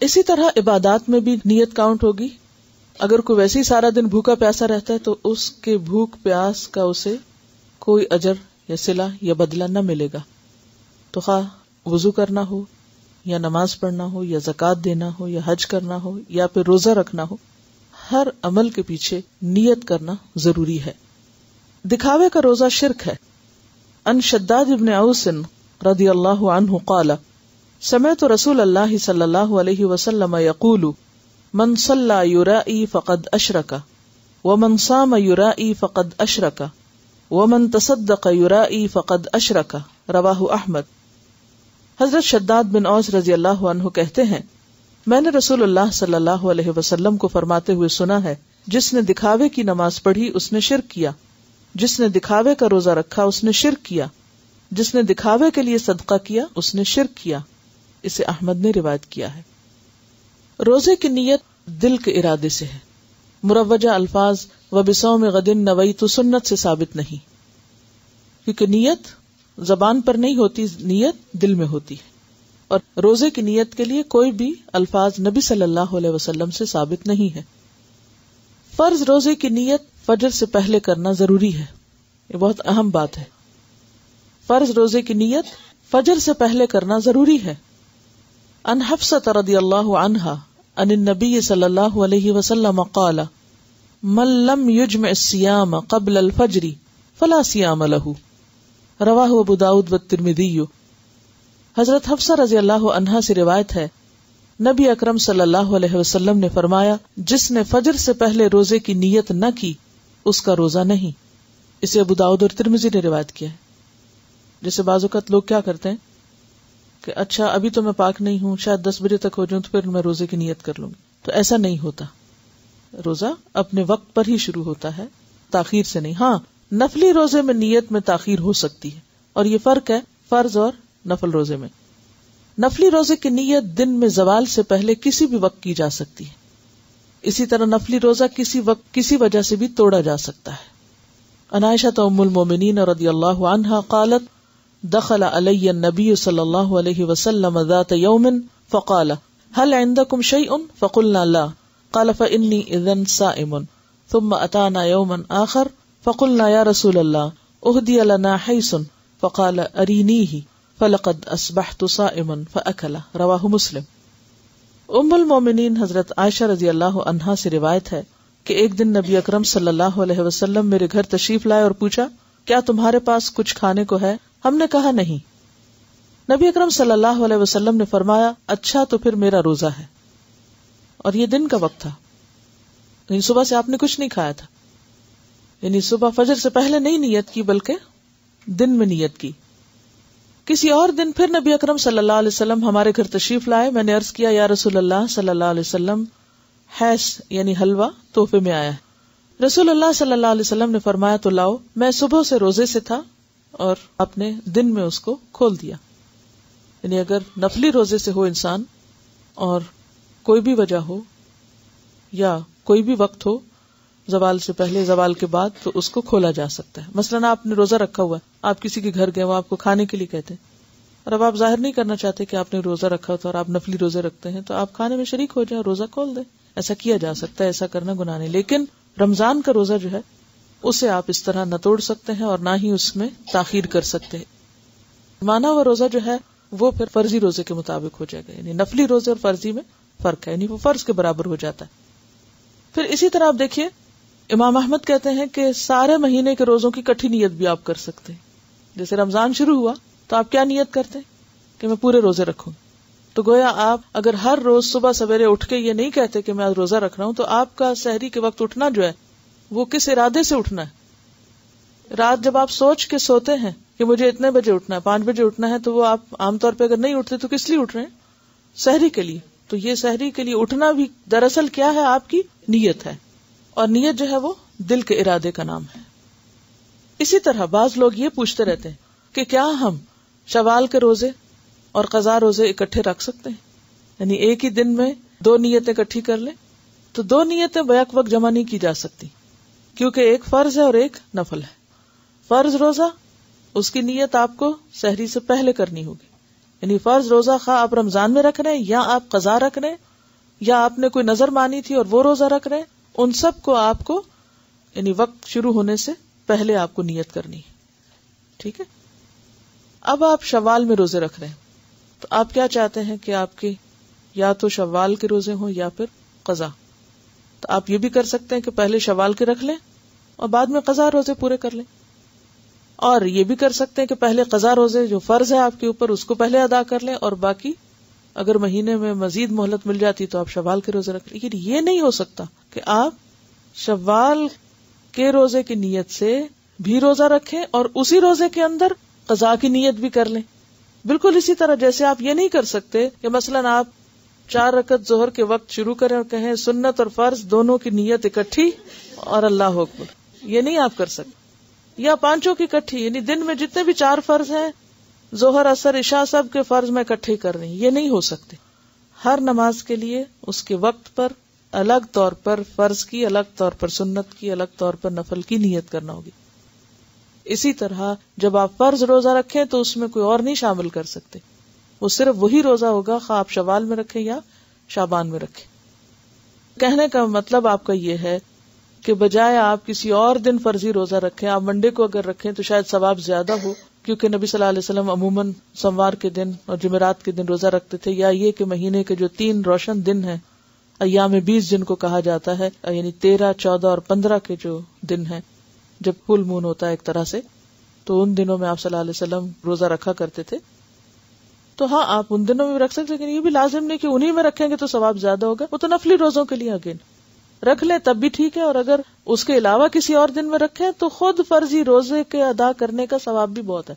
اسی طرح عبادات میں بھی نیت کاؤنٹ ہوگی. اگر کوئی ویسے ہی سارا دن بھوکا پیاسا رہتا ہے تو اس کے بھوک پیاس کا اسے کوئی اجر یا صلہ یا بدلہ نہ ملے گا. تو خواہ وضو کرنا ہو یا نماز پڑھنا ہو یا زکوٰۃ دینا ہو یا حج کرنا ہو یا پھر روزہ رکھنا ہو، ہر عمل کے پیچھے نیت کرنا ضروری ہے. دکھاوے کا روزہ شرک ہے. ان شداد ابن اوس رضی اللہ عنہ قال سمعت رسول اللہ صلی اللہ علیہ وسلم یقول من صلی یرائی فقد اشرک ومن صام یرائی فقد اشرک ومن تصدق یرائی فقد اشرک. رواہ احمد. حضرت شداد بن اوس رضی اللہ عنہ کہتے ہیں میں نے رسول اللہ صلی اللہ علیہ وسلم کو فرماتے ہوئے سنا ہے، جس نے دکھاوے کی نماز پڑھی اس نے شرک کیا، جس نے دکھاوے کا روزہ رکھا اس نے شرک کیا، جس نے دکھاوے کے لیے صدقہ کیا اس نے شرک کیا. اسے احمد نے روایت کیا ہے. روزے کی نیت دل کے ارادے سے ہے. مروجہ الفاظ وبصوم غد نویت سنت سے ثابت نہیں، کیونکہ نیت زبان پر نہیں ہوتی، نیت دل میں ہوتی ہے. اور روزے کی نیت کے لیے کوئی بھی الفاظ نبی صلی اللہ علیہ وسلم سے ثابت نہیں ہے. فرض روزے کی نیت فجر سے پہلے کرنا ضروری ہے. یہ بہت اہم بات ہے. فرض روزے کی نیت فجر سے پہلے کرنا ضروری ہے. ان حفصہ رضی اللہ عنہا ان النبی صلی اللہ علیہ وسلم قال من لم یجمع الصیام قبل الفجر فلا صیام له. رواہ ابو داؤد والترمذی. حضرت حفصہ رضی اللہ عنہا سے روایت ہے نبی اکرم صلی اللہ علیہ وسلم نے فرمایا جس نے فجر سے پہلے روزے کی نیت نہ کی اس کا روزہ نہیں. اسے ابو داؤد اور ترمذی نے روایت کیا ہے. جیسے بعض اوقات لوگ کیا کرتے ہیں کہ اچھا ابھی تو میں پاک نہیں ہوں، شاید 10 بجے تک ہو جاؤں تو پھر میں روزے کی نیت کر لوں گی. تو ایسا نہیں ہوتا. روزہ اپنے وقت پر ہی شروع ہوتا ہے، تاخیر سے نہیں. ہاں نفلی روزے میں نیت میں تاخیر ہو سکتی ہے، اور یہ فرق ہے فرض اور نفل روزے میں. نفلی روزے کی نیت دن میں زوال سے پہلے کسی بھی وقت کی جا سکتی ہے. اسی طرح نفلی روزہ کسی وقت کسی وجہ سے بھی توڑا جا سکتا ہے. عن عائشہ ام المؤمنین رضی اللہ عنہا قالت دخل علی النبی صلی اللہ علیہ وسلم ذات یوم فقال هل عندكم شيء فقلنا لا قال فإني إذن صائم ثم أتانا يوما آخر فقلنا يا رسول الله أهدي لنا حيث فقال أرينيه فلقد أصبحت صائما فأكل. رواہ مسلم. ام المومنین حضرت عائشہ رضی اللہ عنہا سے روایت ہے کہ ایک دن نبی اکرم صلی اللہ علیہ وسلم میرے گھر تشریف لائے اور پوچھا کیا تمہارے پاس کچھ کھانے کو ہے؟ ہم نے کہا نہیں. نبی اکرم صلی اللہ علیہ وسلم نے فرمایا اچھا تو پھر میرا روزہ ہے. اور یہ دن کا وقت تھا، یعنی صبح سے آپ نے کچھ نہیں کھایا تھا. یعنی صبح فجر سے پہلے نہیں نیت کی بلکہ دن میں نیت کی. کسی اور دن پھر نبی اکرم صلی اللہ علیہ وسلم ہمارے گھر تشریف لائے. میں نے عرض کیا یا رسول اللہ صلی اللہ علیہ وسلم حیث یعنی حلوہ تحفے میں آیا ہے. رسول اللہ صلی اللہ علیہ وسلم نے فرمایا تو لاؤ. میں صبح سے روزے سے تھا اور آپ نے دن میں اس کو کھول دیا. یعنی اگر نفلی روزے سے ہو انسان اور کوئی بھی وجہ ہو یا کوئی بھی وقت ہو، زوال سے پہلے زوال کے بعد، تو اس کو کھولا جا سکتا ہے. مثلاً آپ نے روزہ رکھا ہوا ہے، آپ کسی کے گھر گئے، وہ آپ کو کھانے کے لیے کہتے ہیں اور اب آپ ظاہر نہیں کرنا چاہتے کہ آپ نے روزہ رکھا ہوتا اور آپ نفلی روزے رکھتے ہیں، تو آپ کھانے میں شریک ہو جائیں، روزہ کھول دیں. ایسا کیا جا سکتا ہے، ایسا کرنا گناہ نہیں. لیکن رمضان کا روزہ جو ہے اسے آپ اس طرح نہ توڑ سکتے ہیں اور نہ ہی اس میں تاخیر کر سکتے ہیں. مانا ہوا روزہ جو ہے وہ پھر فرضی روزے کے مطابق ہو جائے گا. یعنی نفلی روزے اور فرضی میں فرق ہے، یعنی وہ فرض کے برابر ہو جاتا ہے. پھر اسی طرح آپ دیکھیے امام احمد کہتے ہیں کہ سارے مہینے کے روزوں کی کٹھی نیت بھی آپ کر سکتے ہیں. جیسے رمضان شروع ہوا تو آپ کیا نیت کرتے ہیں کہ میں پورے روزے رکھوں. تو گویا آپ اگر ہر روز صبح سویرے اٹھ کے یہ نہیں کہتے کہ میں آج روزہ رکھ رہا ہوں، تو آپ کا سحری کے وقت اٹھنا جو ہے وہ کس ارادے سے اٹھنا ہے. رات جب آپ سوچ کے سوتے ہیں کہ مجھے اتنے بجے اٹھنا ہے، 5 بجے اٹھنا ہے، تو وہ آپ عام طور پہ اگر نہیں اٹھتے تو کس لیے اٹھ رہے ہیں؟ سحری کے لیے. تو یہ سحری کے لیے اٹھنا بھی دراصل کیا ہے؟ آپ کی نیت ہے. اور نیت جو ہے وہ دل کے ارادے کا نام ہے. اسی طرح بعض لوگ یہ پوچھتے رہتے ہیں کہ کیا ہم شوال کے روزے اور قضا روزے اکٹھے رکھ سکتے ہیں؟ یعنی ایک ہی دن میں 2 نیتیں اکٹھی کر لیں. تو 2 نیتیں بیک وقت جمع نہیں کی جا سکتی، کیونکہ ایک فرض ہے اور ایک نفل ہے. فرض روزہ اس کی نیت آپ کو سحری سے پہلے کرنی ہوگی. یعنی فرض روزہ خواہ آپ رمضان میں رکھ رہے ہیں یا آپ قضا رکھ رہے ہیں یا آپ نے کوئی نظر مانی تھی اور وہ روزہ رکھ رہے ہیں، ان سب کو آپ کو یعنی وقت شروع ہونے سے پہلے آپ کو نیت کرنی ہے. ٹھیک ہے. اب آپ شوال میں روزے رکھ رہے ہیں تو آپ کیا چاہتے ہیں کہ آپ کے یا تو شوال کے روزے ہوں یا پھر قضا. تو آپ یہ بھی کر سکتے ہیں کہ پہلے شوال کے رکھ لیں اور بعد میں قضا روزے پورے کر لیں، اور یہ بھی کر سکتے ہیں کہ پہلے قضا روزے جو فرض ہے آپ کے اوپر اس کو پہلے ادا کر لیں، اور باقی اگر مہینے میں مزید مہلت مل جاتی تو آپ شوال کے روزے رکھ لیں. لیکن یہ نہیں ہو سکتا کہ آپ شوال کے روزے کی نیت سے بھی روزہ رکھیں اور اسی روزے کے اندر قضا کی نیت بھی کر لیں. بالکل اسی طرح جیسے آپ یہ نہیں کر سکتے کہ مثلاً آپ 4 رکعت ظہر کے وقت شروع کریں اور کہیں سنت اور فرض دونوں کی نیت اکٹھی اور اللہ اکبر، یہ نہیں آپ کر سکتے. یا 5 کی اکٹھی، یعنی دن میں جتنے بھی 4 فرض ہیں، ظہر اثر عشاء سب کے فرض میں اکٹھے کر رہی ہیں، یہ نہیں ہو سکتے. ہر نماز کے لیے اس کے وقت پر الگ طور پر فرض کی، الگ طور پر سنت کی، الگ طور پر نفل کی نیت کرنا ہوگی. اسی طرح جب آپ فرض روزہ رکھیں تو اس میں کوئی اور نہیں شامل کر سکتے، وہ صرف وہی روزہ ہوگا، خواہ آپ شوال میں رکھیں یا شعبان میں رکھیں. کہنے کا مطلب آپ کا یہ ہے کہ بجائے آپ کسی اور دن فرضی روزہ رکھیں، آپ منڈے کو اگر رکھیں تو شاید ثواب زیادہ ہو، کیونکہ نبی صلی اللہ علیہ وسلم عموماً سوموار کے دن اور جمعرات کے دن روزہ رکھتے تھے. یا یہ کہ مہینے کے جو 3 روشن دن ہیں، ایام 20 جن کو کہا جاتا ہے، یعنی 13، 14 اور 15 کے جو دن ہیں جب فل مون ہوتا ہے ایک طرح سے، تو ان دنوں میں آپ صلی اللہ علیہ وسلم روزہ رکھا کرتے تھے. تو ہاں آپ ان دنوں میں بھی رکھ سکتے، لیکن یہ بھی لازم نہیں کہ انہی میں رکھیں گے تو ثواب زیادہ ہوگا، وہ تو نفلی روزوں کے لیے اگین رکھ لیں تب بھی ٹھیک ہے، اور اگر اس کے علاوہ کسی اور دن میں رکھیں تو خود فرضی روزے کے ادا کرنے کا ثواب بھی بہت ہے.